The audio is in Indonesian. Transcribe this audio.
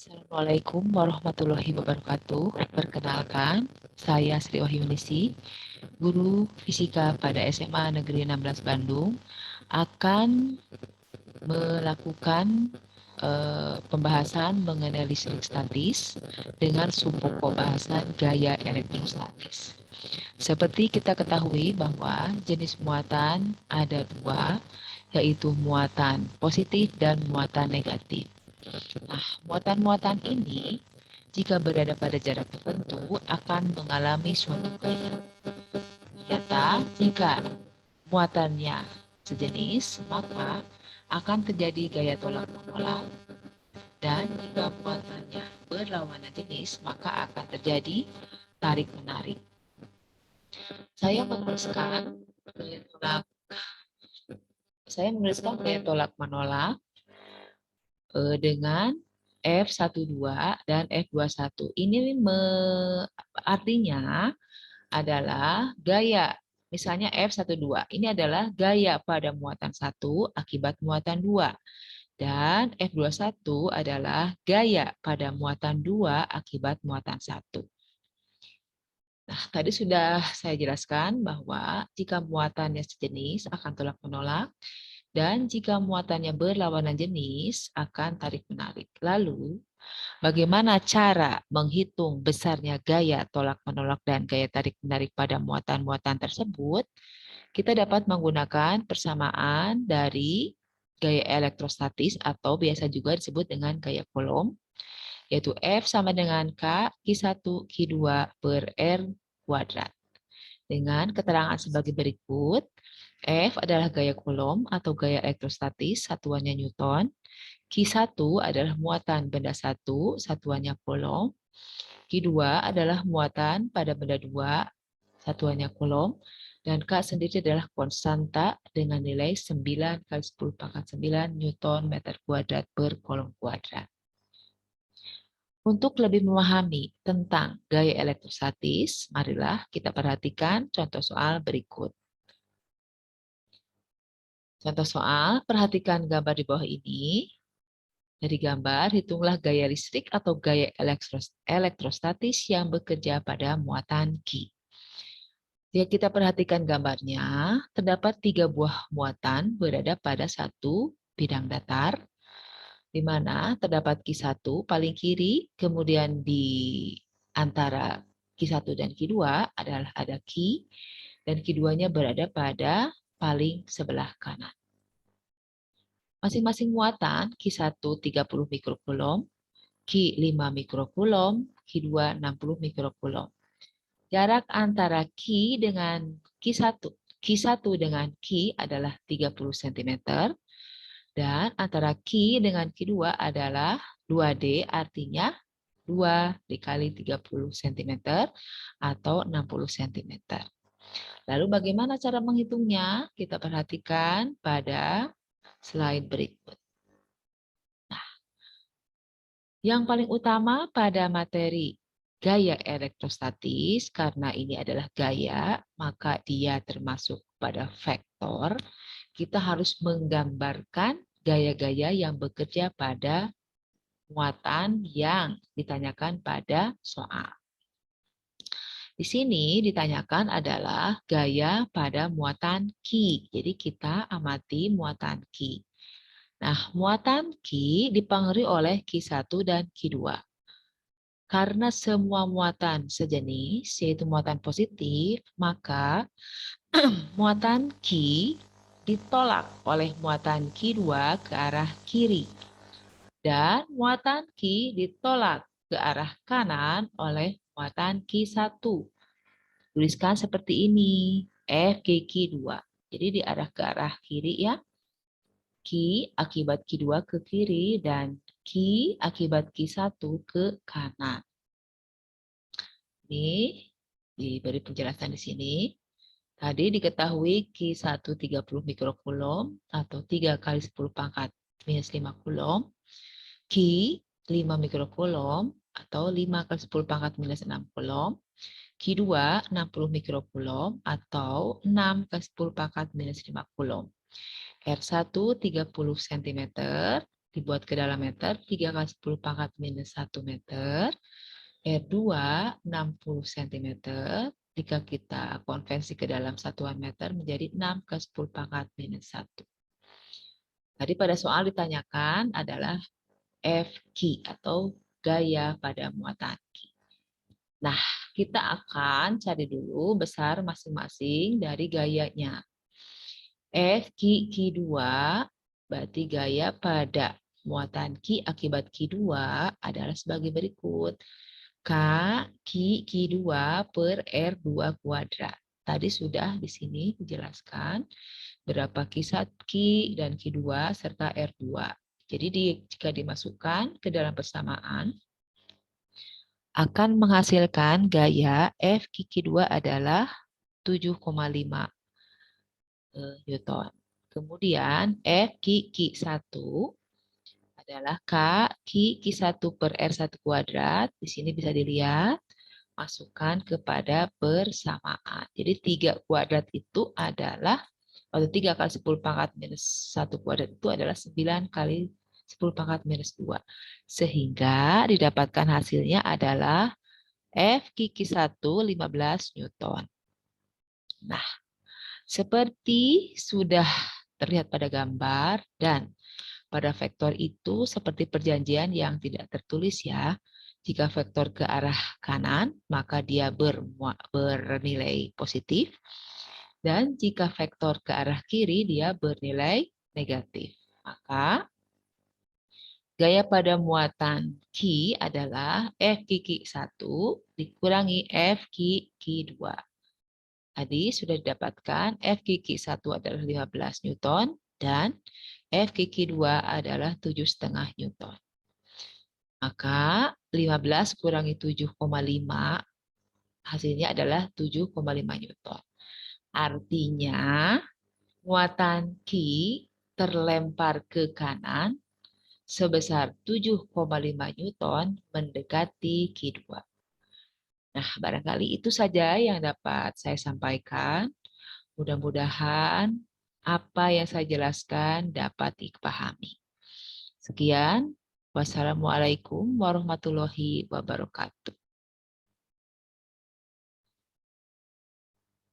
Assalamualaikum warahmatullahi wabarakatuh. Perkenalkan, saya Sri Wahyunisi, guru fisika pada SMA Negeri 16 Bandung, akan melakukan pembahasan mengenai listrik statis dengan subpokok bahasan gaya elektrostatis. Seperti kita ketahui bahwa jenis muatan ada dua, yaitu muatan positif dan muatan negatif. Nah, muatan-muatan ini jika berada pada jarak tertentu akan mengalami suatu gaya. Ternyata jika muatannya sejenis, maka akan terjadi gaya tolak menolak. Dan jika muatannya berlawanan jenis, maka akan terjadi tarik menarik. Saya menuliskan gaya tolak gaya tolak menolak dengan F12 dan F21. Ini artinya adalah gaya. Misalnya F12, ini adalah gaya pada muatan 1 akibat muatan 2. Dan F21 adalah gaya pada muatan 2 akibat muatan 1. Nah, tadi sudah saya jelaskan bahwa jika muatannya sejenis akan tolak menolak, dan jika muatannya berlawanan jenis akan tarik-menarik. Lalu, bagaimana cara menghitung besarnya gaya tolak-menolak dan gaya tarik-menarik pada muatan-muatan tersebut? Kita dapat menggunakan persamaan dari gaya elektrostatis atau biasa juga disebut dengan gaya Coulomb, yaitu F sama dengan K, Q1, Q2 per R kuadrat. Dengan keterangan sebagai berikut, F adalah gaya Coulomb atau gaya elektrostatis, satuannya Newton. Q1 adalah muatan benda 1, satuannya Coulomb. Q2 adalah muatan pada benda 2, satuannya Coulomb. Dan K sendiri adalah konstanta dengan nilai 9 kali 10 pangkat 9 Newton meter kuadrat per kolom kuadrat. Untuk lebih memahami tentang gaya elektrostatis, marilah kita perhatikan contoh soal berikut. Contoh soal, perhatikan gambar di bawah ini. Dari gambar, hitunglah gaya listrik atau gaya elektrostatis yang bekerja pada muatan Q. Jika kita perhatikan gambarnya, terdapat 3 buah muatan berada pada satu bidang datar, di mana terdapat Q1 paling kiri, kemudian di antara Q1 dan Q2 adalah ada Q, dan Q2-nya berada pada paling sebelah kanan. Masing-masing muatan Q1 30 mikrokulom, Q5 mikrokulom, Q2 60 mikrokulom. Jarak antara Q dengan Q1 dengan Q adalah 30 cm, dan antara Q dengan Q2 adalah 2D, artinya 2 dikali 30 cm atau 60 cm. Lalu bagaimana cara menghitungnya? Kita perhatikan pada slide berikut. Nah, yang paling utama pada materi gaya elektrostatis, karena ini adalah gaya, maka dia termasuk pada vektor. Kita harus menggambarkan gaya-gaya yang bekerja pada muatan yang ditanyakan pada soal. Di sini ditanyakan adalah gaya pada muatan Q. Jadi kita amati muatan Q. Nah, muatan Q dipengaruhi oleh Q1 dan Q2. Karena semua muatan sejenis, yaitu muatan positif, maka muatan Q ditolak oleh muatan Q2 ke arah kiri. Dan muatan Q ditolak ke arah kanan oleh muatan Q1. Tuliskan seperti ini, FGQ2. Jadi diarah ke arah kiri ya. Q akibat Q2 ke kiri dan Q akibat Q1 ke kanan. Ini diberi penjelasan di sini. Tadi diketahui Q1 30 mikrokulom atau 3 kali 10 pangkat minus 5 kulom. Q 5 mikrokulom atau 5 kali 10 pangkat minus 6 kulom. Q2 60 mikrokulom atau 6 kali 10 pangkat minus 5 kulom. R1 30 cm dibuat ke dalam meter, 3 kali 10 pangkat minus 1 meter. R2 60 cm. Jika kita konversi ke dalam satuan meter menjadi 6 ke 10 pangkat minus 1. Tadi pada soal ditanyakan adalah Fq atau gaya pada muatan Q. Nah, kita akan cari dulu besar masing-masing dari gayanya. Fq2 berarti gaya pada muatan Q akibat Q2 adalah sebagai berikut. K Q2 per R2 kuadrat. Tadi sudah di sini dijelaskan berapa Q1 dan Q2 serta R2. Jadi jika dimasukkan ke dalam persamaan akan menghasilkan gaya Fq2 adalah 7,5 Newton. Kemudian Fq1 adalah Q1 per R1 kuadrat. Di sini bisa dilihat, masukkan kepada persamaan. Jadi 3 kuadrat itu adalah, atau 3 kali 10 pangkat minus 1 kuadrat itu adalah 9 kali 10 pangkat minus 2. Sehingga didapatkan hasilnya adalah Fq1 15 Newton. Nah, seperti sudah terlihat pada gambar dan pada vektor itu seperti perjanjian yang tidak tertulis ya. Jika vektor ke arah kanan, maka dia bernilai positif. Dan jika vektor ke arah kiri, dia bernilai negatif. Maka gaya pada muatan Q adalah Fq1 dikurangi Fq2. Tadi sudah didapatkan Fq1 adalah 15 Newton dan Fq2 adalah 7,5 Newton. Maka 15 kurangi 7,5 hasilnya adalah 7,5 Newton. Artinya muatan Q terlempar ke kanan sebesar 7,5 Newton mendekati Q2. Nah, barangkali itu saja yang dapat saya sampaikan. Mudah-mudahan apa yang saya jelaskan dapat dipahami. Sekian. Wassalamualaikum warahmatullahi wabarakatuh.